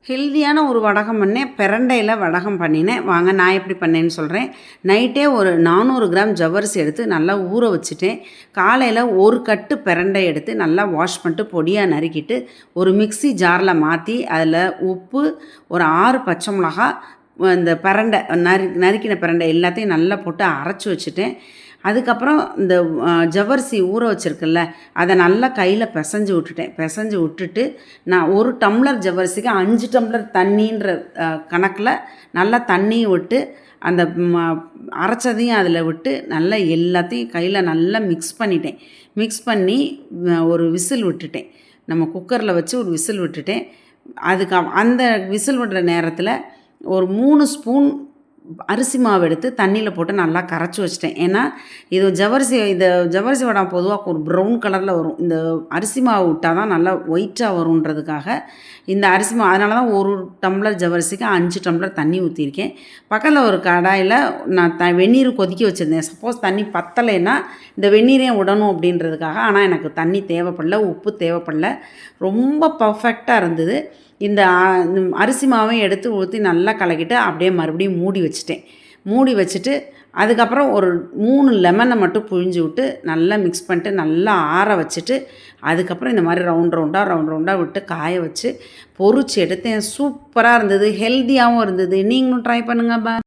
ஹெல்தியான ஒரு வடகம் பண்ணேன். பிரண்டையில் வடகம் பண்ணினேன். வாங்க நான் எப்படி பண்ணேன்னு சொல்கிறேன். நைட்டே ஒரு 400 கிராம் ஜவ்வரிசி எடுத்து நல்லா ஊற வச்சுட்டேன். காலையில் ஒரு கட்டு பிரண்டை எடுத்து நல்லா வாஷ் பண்ணிட்டு பொடியாக நறுக்கிட்டு ஒரு மிக்ஸி ஜாரில் மாற்றி அதில் உப்பு, ஒரு 6 பச்சை மிளகா, இந்த பிரண்டை நறுக்கின பிரண்டை எல்லாத்தையும் நல்லா போட்டு அரைச்சி வச்சுட்டேன். அதுக்கப்புறம் இந்த ஜவ்வரிசி ஊற வச்சுருக்குல்ல, அதை நல்லா கையில் பிசைஞ்சு விட்டுட்டேன். பிசைஞ்சு விட்டுட்டு நான் 1 டம்ளர் ஜவ்வரிசிக்கு 5 டம்ளர் தண்ணின்ற கணக்கில் நல்லா தண்ணியும் விட்டு அந்த அரைச்சதையும் அதில் விட்டு நல்லா எல்லாத்தையும் கையில் நல்லா மிக்ஸ் பண்ணிட்டேன். மிக்ஸ் பண்ணி ஒரு விசில் விட்டுட்டேன். நம்ம குக்கரில் வச்சு ஒரு விசில் விட்டுட்டேன். அந்த விசில் விடுற நேரத்தில் ஒரு 3 ஸ்பூன் அரிசி மாவு எடுத்து தண்ணியில் போட்டு நல்லா கரைச்சி வச்சிட்டேன். ஏன்னா இது ஜவ்வரிசி வடை பொதுவாக ஒரு ப்ரௌன் கலரில் வரும். இந்த அரிசி மாவு விட்டால் தான் நல்லா ஒயிட்டாக வருன்றதுக்காக இந்த அரிசி மாவு, அதனால தான் 1 டம்ளர் ஜவ்வரிசிக்கு 5 டம்ளர் தண்ணி ஊற்றிருக்கேன். பக்கத்தில் ஒரு கடாயில் நான் வெந்நீர் கொதிக்க வச்சுருந்தேன். சப்போஸ் தண்ணி பத்தலைன்னா இந்த வெந்நீரையும் விடணும் அப்படின்றதுக்காக. ஆனால் எனக்கு தண்ணி தேவைப்படல, உப்பு தேவைப்படல. ரொம்ப பர்ஃபெக்டாக இருந்தது. இந்த அரிசி மாவையும் எடுத்து ஊற்றி நல்லா கலக்கிட்டு அப்படியே மறுபடியும் மூடி வச்சுட்டேன். மூடி வச்சுட்டு அதுக்கப்புறம் ஒரு 3 லெமனை மட்டும் புழிஞ்சு விட்டு நல்லா மிக்ஸ் பண்ணிட்டு நல்லா ஆற வச்சுட்டு அதுக்கப்புறம் இந்த மாதிரி ரவுண்ட் ரவுண்டாக விட்டு காய வச்சு பொரிச்சு எடுத்தேன். சூப்பராக இருந்தது, ஹெல்த்தியாகவும் இருந்தது. நீங்களும் ட்ரை பண்ணுங்கள்.